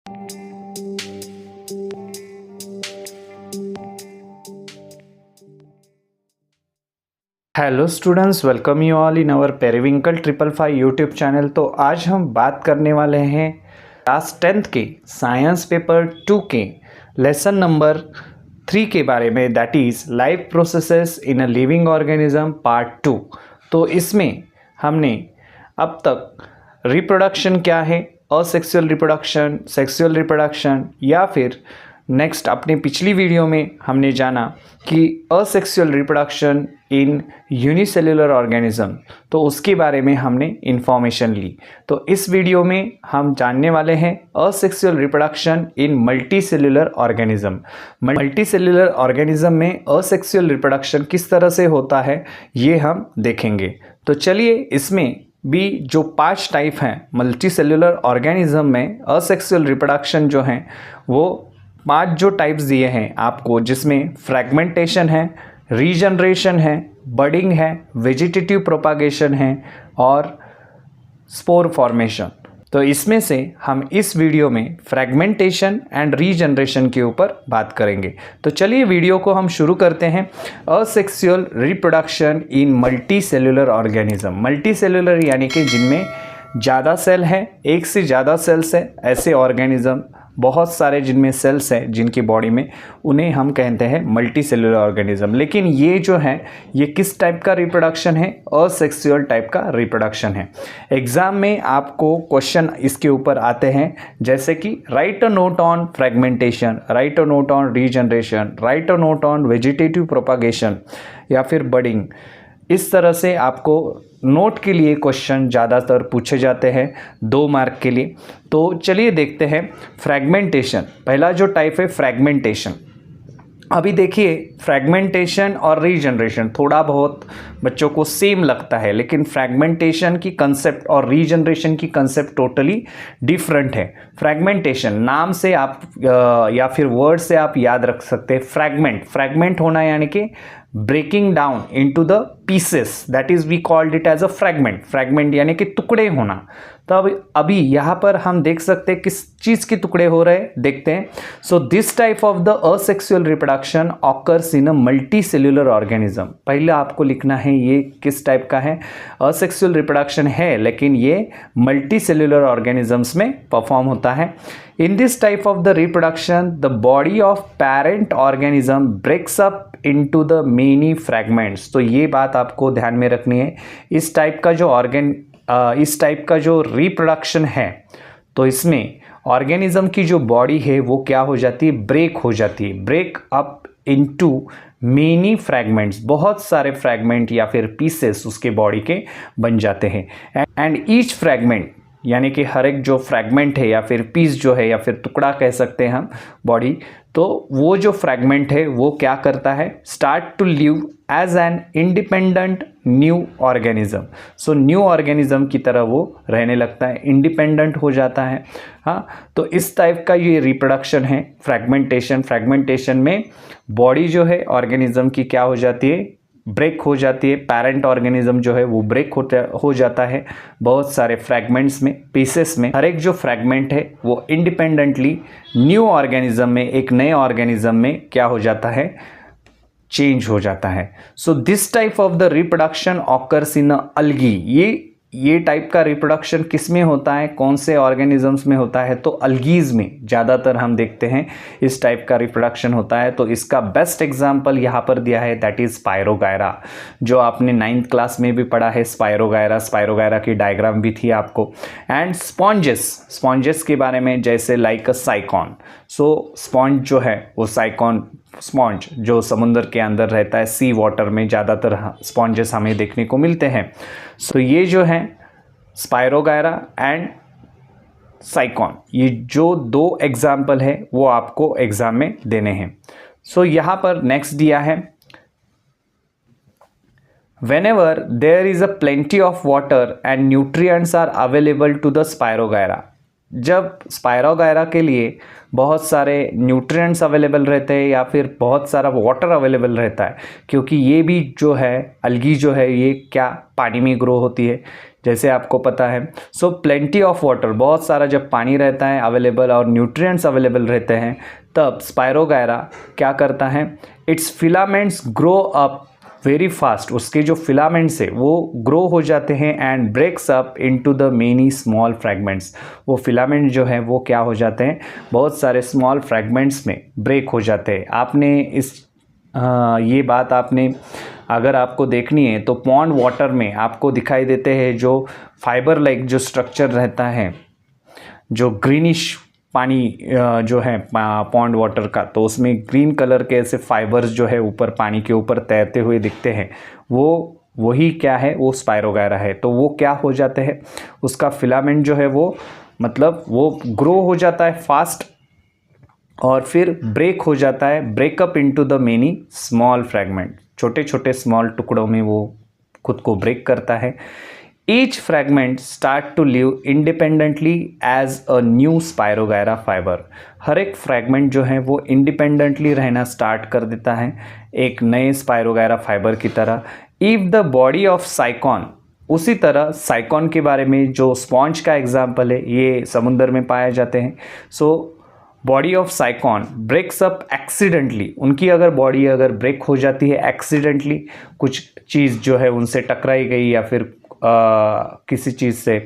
Hello students, welcome you all in our periwinkle 555 YouTube channel. तो आज हम बात करने वाले हैं क्लास 10th के साइंस पेपर 2 के लेसन नंबर 3 के बारे में, that is life processes in a living organism part 2। तो इसमें हमने अब तक रिप्रोडक्शन क्या है, असेक्सुअल रिप्रोडक्शन, सेक्सुअल रिप्रोडक्शन, या फिर नेक्स्ट अपने पिछली वीडियो में हमने जाना कि asexual reproduction in unicellular organism, तो उसके बारे में हमने इंफॉर्मेशन ली। तो इस वीडियो में हम जानने वाले हैं asexual reproduction in multicellular organism. Multicellular organism में असेक्सुअल रिप्रोडक्शन किस तरह से होता है ये हम देखेंगे। तो चलिए, इसमें भी जो 5 टाइप हैं मल्टीसेल्युलर ऑर्गेनिज्म में असेक्सुअल रिप्रोडक्शन जो हैं, वो 5 जो टाइप्स दिए हैं आपको, जिसमें फ्रैगमेंटेशन है, रीजनरेशन है, बडिंग है, वेजिटेटिव प्रोपागेशन है और स्पोर फॉर्मेशन। तो इसमें से हम इस वीडियो में फ्रैगमेंटेशन एंड रीजनरेशन के ऊपर बात करेंगे। तो चलिए वीडियो को हम शुरू करते हैं। Asexual reproduction in multi cellular organism. Multi cellular यानी कि जिनमें ज़्यादा सेल हैं, एक से ज़्यादा सेल्स है, ऐसे ऑर्गेनिज्म, बहुत सारे जिनमें सेल्स हैं जिनकी बॉडी में, उन्हें हम कहते हैं मल्टी सेल्युलर ऑर्गेनिज्म। लेकिन ये जो है, ये किस टाइप का रिप्रोडक्शन है? असेक्सुअल टाइप का रिप्रोडक्शन है। एग्जाम में आपको क्वेश्चन इसके ऊपर आते हैं, जैसे कि right a note on fragmentation, right a note on regeneration, right a note on vegetative propagation या फिर बडिंग। इस तरह से आपको नोट के लिए क्वेश्चन ज़्यादातर पूछे जाते हैं 2 मार्क के लिए। तो चलिए देखते हैं फ्रैगमेंटेशन। पहला जो टाइप है फ्रैगमेंटेशन। अभी देखिए, फ्रैगमेंटेशन और रीजनरेशन थोड़ा बहुत बच्चों को सेम लगता है, लेकिन फ्रैगमेंटेशन की कंसेप्ट और रीजनरेशन की कंसेप्ट टोटली डिफरेंट है। फ्रैगमेंटेशन नाम से आप या फिर वर्ड से आप याद रख सकते हैं। फ्रैगमेंट होना यानी कि breaking down into the pieces, that is we called it as a fragment यानी कि टुकड़े होना। तो अभी यहाँ पर हम देख सकते हैं किस चीज़ के टुकड़े हो रहे हैं, देखते हैं। So this type of the asexual reproduction occurs in a multi cellular organism. पहले आपको लिखना है ये किस टाइप का है। असेक्सुअल रिप्रोडक्शन है, लेकिन ये मल्टी सेल्युलर ऑर्गेनिजम्स में परफॉर्म होता है। In this type of the reproduction, the body of parent organism breaks up into the many fragments। तो ये बात आपको ध्यान में रखनी है। इस टाइप का जो रिप्रोडक्शन है, तो इसमें ऑर्गेनिज्म की जो बॉडी है वो क्या हो जाती है? ब्रेक हो जाती है। Break up into many fragments, बहुत सारे फ्रैगमेंट या फिर पीसेस उसके बॉडी के बन जाते हैं। एंड ईच फ्रैगमेंट यानी कि हर एक जो फ्रैगमेंट है या फिर पीस जो है या फिर टुकड़ा कह सकते हैं हम बॉडी, तो वो जो फ्रैगमेंट है वो क्या करता है? Start to live as an independent new organism. So new organism की तरह वो रहने लगता है, इंडिपेंडेंट हो जाता है। हाँ, तो इस टाइप का ये रिप्रोडक्शन है फ्रैगमेंटेशन। फ्रैगमेंटेशन में बॉडी जो है ऑर्गेनिज्म की क्या हो जाती है? ब्रेक हो जाती है। पेरेंट ऑर्गेनिज्म जो है वो ब्रेक हो जाता है बहुत सारे फ्रैगमेंट्स में, पीसेस में। हर एक जो फ्रैगमेंट है वो इंडिपेंडेंटली न्यू ऑर्गेनिज्म में, एक नए ऑर्गेनिज्म में क्या हो जाता है? चेंज हो जाता है। So this type of the reproduction occurs in algae. ये टाइप का रिप्रोडक्शन किस में होता है? कौन से ऑर्गेनिजम्स में होता है? तो अल्गीज में ज़्यादातर हम देखते हैं इस टाइप का रिप्रोडक्शन होता है। तो इसका बेस्ट एग्जांपल यहाँ पर दिया है, दैट इज़ स्पायरोगायरा, जो आपने 9th क्लास में भी पढ़ा है। स्पायरोगायरा की डायग्राम भी थी आपको। एंड स्पॉन्जेस के बारे में, जैसे लाइक अ साइकॉन। सो स्पॉन्ज जो है वो स्पॉन्ज जो समुद्र के अंदर रहता है, सी वाटर में ज़्यादातर स्पॉन्जेस हमें देखने को मिलते हैं। सो ये जो है स्पायरोगायरा एंड साइकॉन, ये जो 2 एग्जाम्पल है वो आपको एग्जाम में देने हैं। सो यहाँ पर नेक्स्ट दिया है, whenever there is a plenty of water and nutrients are available to the Spirogyra। जब स्पायरोगायरा के लिए बहुत सारे न्यूट्रिएंट्स अवेलेबल रहते हैं या फिर बहुत सारा वाटर अवेलेबल रहता है, क्योंकि ये भी जो है अल्गी जो है ये क्या पानी में ग्रो होती है, जैसे आपको पता है। सो प्लेंटी ऑफ वाटर, बहुत सारा जब पानी रहता है अवेलेबल और न्यूट्रिएंट्स अवेलेबल रहते हैं, तब स्पायरोगायरा क्या करता है, its filaments grow up very fast, उसके जो फिलामेंट्स है वो ग्रो हो जाते हैं and breaks up into the many small fragments. वो फिलामेंट जो है वो क्या हो जाते हैं, बहुत सारे स्मॉल फ्रैगमेंट्स में ब्रेक हो जाते हैं। आपने ये बात आपने अगर आपको देखनी है तो पॉन्ड वाटर में आपको दिखाई देते हैं जो फाइबर लाइक जो स्ट्रक्चर रहता है, जो ग्रीनिश पानी जो है पॉन्ड वाटर का, तो उसमें ग्रीन कलर के ऐसे फाइबर्स जो है ऊपर पानी के ऊपर तैरते हुए दिखते हैं, वही क्या है, वो स्पायरोगायरा है। तो वो क्या हो जाते हैं, उसका फिलामेंट जो है वो मतलब वो ग्रो हो जाता है फास्ट और फिर ब्रेक हो जाता है, breakup into the many small fragment, छोटे छोटे स्मॉल टुकड़ों में वो खुद को ब्रेक करता है। Each fragment start to live independently as a new spirogyra fibre. हर एक फ्रैगमेंट जो है वो इंडिपेंडेंटली रहना स्टार्ट कर देता है एक नए स्पायरोगायरा फाइबर की तरह। इफ द बॉडी ऑफ साइकॉन, उसी तरह साइकॉन के बारे में जो स्पॉन्ज का एग्जाम्पल है, ये समुद्र में पाए जाते हैं। So body of sycon breaks up accidentally, उनकी अगर बॉडी अगर ब्रेक हो जाती है एक्सीडेंटली, कुछ चीज़ जो है उनसे टकराई गई या फिर किसी चीज़ से,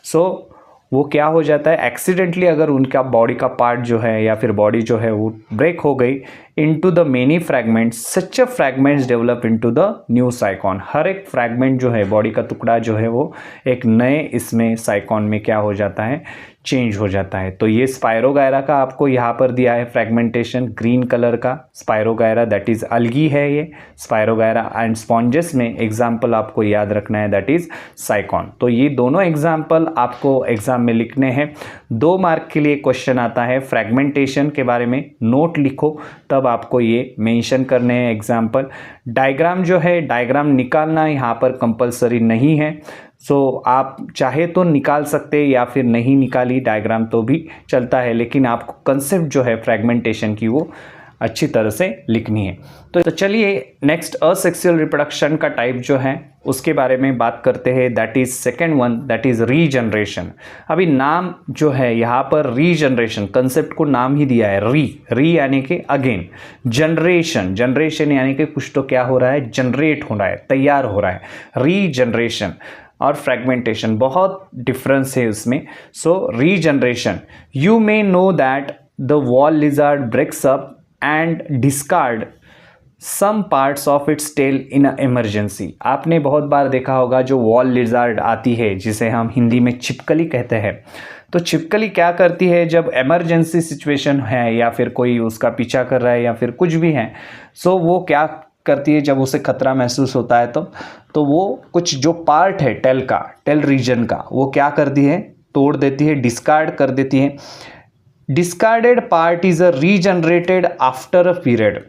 सो वो क्या हो जाता है एक्सीडेंटली, अगर उनका बॉडी का पार्ट जो है या फिर बॉडी जो है वो ब्रेक हो गई into the many fragments, such fragments develop into the new sycon. हर एक फ्रैगमेंट जो है, बॉडी का टुकड़ा जो है वो एक नए इसमें साइकॉन में क्या हो जाता है, चेंज हो जाता है। तो ये स्पायरोगायरा का आपको यहाँ पर दिया है फ्रैगमेंटेशन, ग्रीन कलर का स्पायरोगायरा, दैट इज अलगी है ये स्पायरोगायरा। एंड स्पॉन्जेस में एग्जाम्पल आपको याद रखना है, दैट इज साइकॉन। तो ये दोनों एग्जाम्पल आपको एग्जाम में लिखने हैं। 2 मार्क के लिए क्वेश्चन आता है फ्रैगमेंटेशन के बारे में, नोट लिखो तब आपको ये मेंशन करने हैं एग्जाम्पल। डायग्राम जो है, डायग्राम निकालना यहाँ पर कंपलसरी नहीं है, सो आप चाहे तो निकाल सकते या फिर नहीं निकाली डायग्राम तो भी चलता है, लेकिन आपको कंसेप्ट जो है फ्रैगमेंटेशन की वो अच्छी तरह से लिखनी है। तो चलिए नेक्स्ट असेक्सुअल रिप्रोडक्शन का टाइप जो है उसके बारे में बात करते हैं, that is second one, that is regeneration. अभी नाम जो है यहाँ पर रीजनरेशन, कंसेप्ट को नाम ही दिया है री यानी कि अगेन, जनरेशन यानी कि कुछ तो क्या हो रहा है, जनरेट हो रहा है, तैयार हो रहा है, रीजनरेशन और फ्रैगमेंटेशन बहुत डिफरेंस है उसमें। So regeneration, you may know that the wall lizard breaks up and discard some parts of its tail in a emergency. आपने बहुत बार देखा होगा जो वॉल लिजार्ड आती है, जिसे हम हिंदी में छिपकली कहते हैं, तो छिपकली क्या करती है जब इमरजेंसी सिचुएशन है या फिर कोई उसका पीछा कर रहा है या फिर कुछ भी है, सो वो क्या करती है, जब उसे खतरा महसूस होता है तो वो कुछ जो पार्ट है टेल रीजन का, वो क्या करती है, तोड़ देती है, डिस्कार्ड कर देती है। Discarded part is a regenerated after a period.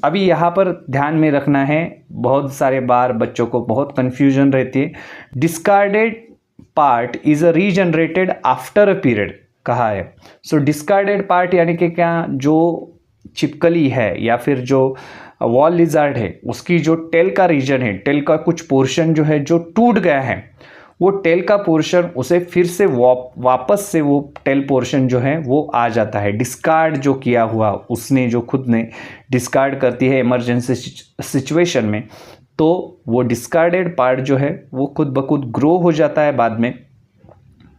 अभी यहाँ पर ध्यान में रखना है, बहुत सारे बार बच्चों को बहुत कंफ्यूजन रहती है। Discarded part is a regenerated after a period कहा है। सो डिस्कार्डेड पार्ट यानी कि क्या, जो छिपकली है या फिर जो वॉल लिजार्ड है, उसकी जो टेल का रीजन है, टेल का कुछ पोर्शन जो है जो टूट गया है, वो टेल का पोर्शन उसे फिर से वापस से वो टेल पोर्शन जो है वो आ जाता है। डिस्कार्ड जो किया हुआ उसने, जो खुद ने डिस्कार्ड करती है इमरजेंसी सिचुएशन में, तो वो डिस्कार्डेड पार्ट जो है वो खुद ब खुद ग्रो हो जाता है बाद में।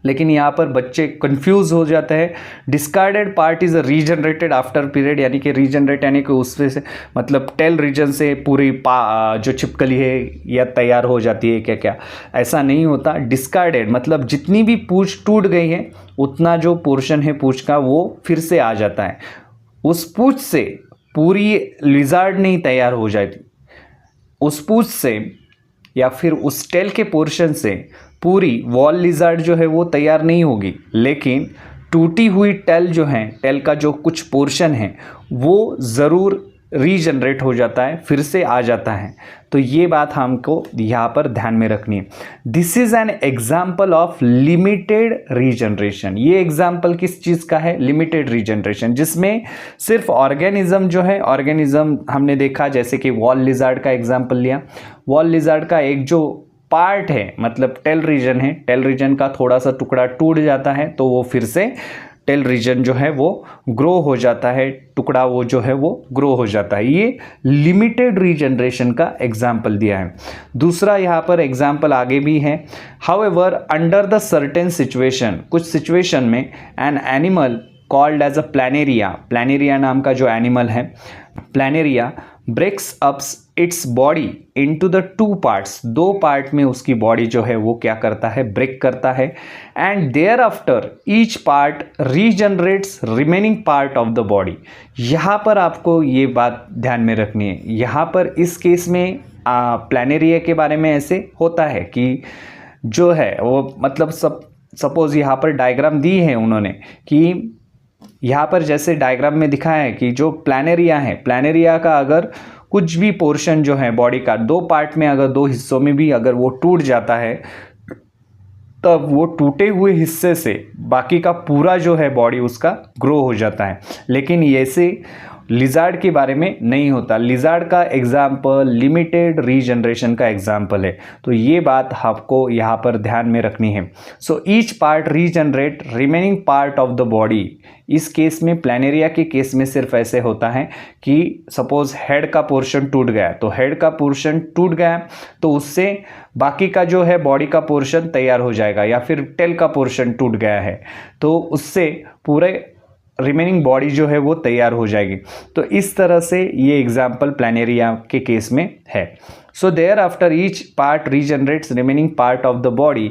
लेकिन यहाँ पर बच्चे कंफ्यूज हो जाते हैं। Discarded part is a regenerated after period, यानी कि रीजनरेट यानी कि उसमें से मतलब टेल रीजन से पूरी जो छिपकली है या तैयार हो जाती है क्या, ऐसा नहीं होता। डिस्कार्डेड मतलब जितनी भी पूंछ टूट गई है उतना जो पोर्शन है पूंछ का वो फिर से आ जाता है। उस पूंछ से पूरी लिजार्ड नहीं तैयार हो जाती, उस पूंछ से या फिर उस टेल के पोर्शन से पूरी वॉल लिजार्ड जो है वो तैयार नहीं होगी, लेकिन टूटी हुई टेल जो है, टेल का जो कुछ पोर्शन है वो ज़रूर रीजनरेट हो जाता है, फिर से आ जाता है। तो ये बात हमको यहाँ पर ध्यान में रखनी है। This is an example of limited regeneration. ये एग्जाम्पल किस चीज़ का है, लिमिटेड रीजनरेशन, जिसमें सिर्फ ऑर्गेनिज्म जो है, ऑर्गेनिज्म हमने देखा जैसे कि वॉल लिजार्ड का एग्जाम्पल लिया, वॉल लिजार्ड का एक जो पार्ट है, मतलब टेल रीजन है, टेल रीजन का थोड़ा सा टुकड़ा टूट जाता है तो वो फिर से टेल रीजन जो है वो ग्रो हो जाता है, टुकड़ा वो जो है वो ग्रो हो जाता है। ये लिमिटेड रीजनरेशन का एग्जाम्पल दिया है। दूसरा यहाँ पर एग्जाम्पल आगे भी है। However under the certain situation, कुछ सिचुएशन में an animal called as a planaria, planaria नाम का जो एनिमल है, planaria breaks ups its body into the two parts, दो पार्ट में उसकी बॉडी जो है वो क्या करता है, ब्रेक करता है। And there after each part regenerates remaining part of the body. यहाँ पर आपको ये बात ध्यान में रखनी है। यहाँ पर इस केस में प्लैनेरिया के बारे में ऐसे होता है कि जो है वो मतलब सपोज यहाँ पर डायग्राम दी है उन्होंने कि यहाँ पर जैसे डायग्राम में दिखाया है कि जो प्लैनेरिया है, प्लैनेरिया का अगर कुछ भी पोर्शन जो है बॉडी का दो पार्ट में, अगर दो हिस्सों में भी अगर वो टूट जाता है, तब वो टूटे हुए हिस्से से बाकी का पूरा जो है बॉडी उसका ग्रो हो जाता है। लेकिन ऐसे लिजार्ड के बारे में नहीं होता। लिजार्ड का एग्जाम्पल लिमिटेड रीजनरेशन का एग्जाम्पल है, तो ये बात आपको यहाँ पर ध्यान में रखनी है। So each part regenerate remaining part of the body. इस केस में, प्लैनेरिया के केस में सिर्फ ऐसे होता है कि सपोज हेड का पोर्शन टूट गया, तो हेड का पोर्शन टूट गया तो उससे बाकी का जो है बॉडी का पोर्शन तैयार हो जाएगा, या फिर टेल का पोर्शन टूट गया है तो उससे पूरे रिमेनिंग बॉडी जो है वो तैयार हो जाएगी। तो इस तरह से ये एग्जाम्पल प्लैनेरिया के केस में है। So there after each part regenerates remaining part of the body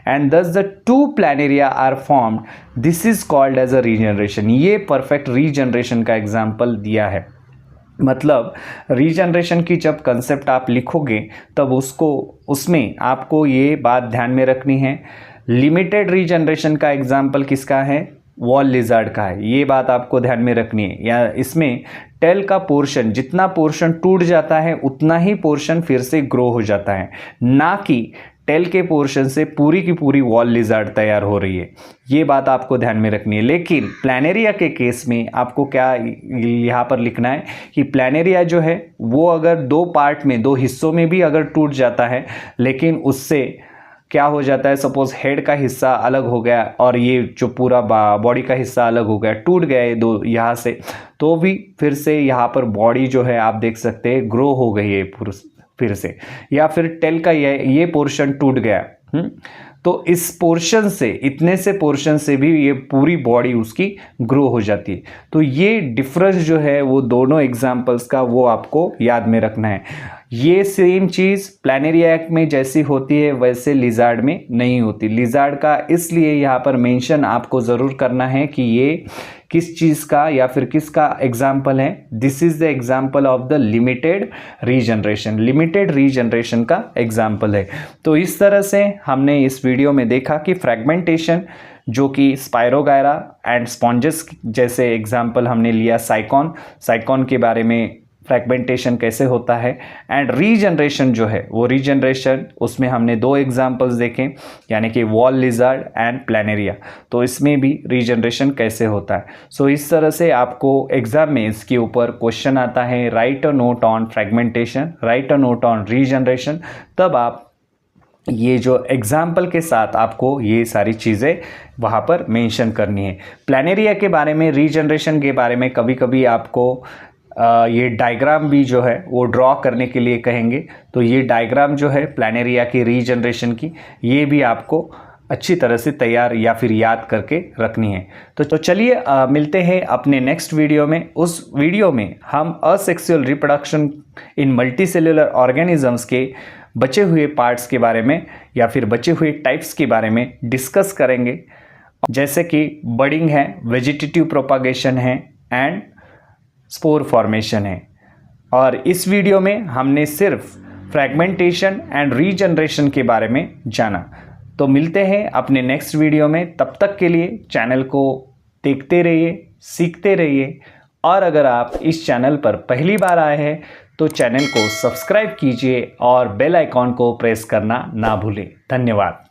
and thus the two planaria are formed, this is called as a regeneration. ये परफेक्ट रीजनरेशन का एग्जाम्पल दिया है। मतलब रीजनरेशन की जब कंसेप्ट आप लिखोगे तब उसमें आपको ये बात ध्यान में रखनी है। लिमिटेड रीजनरेशन का एग्जाम्पल किसका है, वॉल लिजार्ड का है। ये बात आपको ध्यान में रखनी है। या इसमें टेल का पोर्शन, जितना पोर्शन टूट जाता है उतना ही पोर्शन फिर से ग्रो हो जाता है, ना कि टेल के पोर्शन से पूरी की पूरी वॉल लिजार्ड तैयार हो रही है। ये बात आपको ध्यान में रखनी है। लेकिन प्लैनेरिया के केस में आपको क्या यहाँ पर लिखना है कि प्लैनेरिया जो है वो अगर दो पार्ट में, दो हिस्सों में भी अगर टूट जाता है, लेकिन उससे क्या हो जाता है, सपोज हेड का हिस्सा अलग हो गया और ये जो पूरा बॉडी का हिस्सा अलग हो गया, टूट गया ये दो यहाँ से, तो भी फिर से यहाँ पर बॉडी जो है आप देख सकते हैं ग्रो हो गई है फिर से। या फिर टेल का ये पोर्शन टूट गया, तो इस पोर्शन से, इतने से पोर्शन से भी ये पूरी बॉडी उसकी ग्रो हो जाती है। तो ये डिफरेंस जो है वो दोनों एग्जाम्पल्स का वो आपको याद में रखना है। ये सेम चीज़ प्लैनेरिया में जैसी होती है वैसे लिजार्ड में नहीं होती। लिजार्ड का इसलिए यहाँ पर मेंशन आपको ज़रूर करना है कि ये किस चीज़ का या फिर किसका एग्जाम्पल है। This is the example of the limited regeneration, limited regeneration का एग्जाम्पल है। तो इस तरह से हमने इस वीडियो में देखा कि फ्रैगमेंटेशन, जो कि स्पायरोगायरा एंड स्पॉन्जेस जैसे एग्जाम्पल हमने लिया, साइकॉन के बारे में फ्रैगमेंटेशन कैसे होता है, एंड रीजनरेशन जो है वो रीजनरेशन, उसमें हमने दो एग्जाम्पल्स देखे, यानी कि वॉल लिजार्ड एंड प्लैनेरिया। तो इसमें भी रीजनरेशन कैसे होता है। सो इस तरह से आपको एग्जाम में इसके ऊपर क्वेश्चन आता है, right a note on fragmentation, right a note on regeneration, तब आप ये जो एग्जाम्पल के साथ आपको ये सारी चीज़ें वहाँ पर मेंशन करनी है। प्लैनेरिया के बारे में, रीजनरेशन के बारे में कभी कभी आपको ये डायग्राम भी जो है वो ड्रॉ करने के लिए कहेंगे, तो ये डायग्राम जो है प्लैनेरिया की रीजनरेशन की, ये भी आपको अच्छी तरह से तैयार या फिर याद करके रखनी है। तो चलिए मिलते हैं अपने नेक्स्ट वीडियो में। उस वीडियो में हम asexual reproduction in multicellular organisms के बचे हुए पार्ट्स के बारे में या फिर बचे हुए टाइप्स के बारे में डिस्कस करेंगे, जैसे कि बडिंग है, वेजिटेटिव प्रोपागेशन है एंड स्पोर फॉर्मेशन है। और इस वीडियो में हमने सिर्फ फ्रैगमेंटेशन एंड रीजनरेशन के बारे में जाना। तो मिलते हैं अपने नेक्स्ट वीडियो में। तब तक के लिए चैनल को देखते रहिए, सीखते रहिए, और अगर आप इस चैनल पर पहली बार आए हैं तो चैनल को सब्सक्राइब कीजिए और बेल आइकॉन को प्रेस करना ना भूलें। धन्यवाद।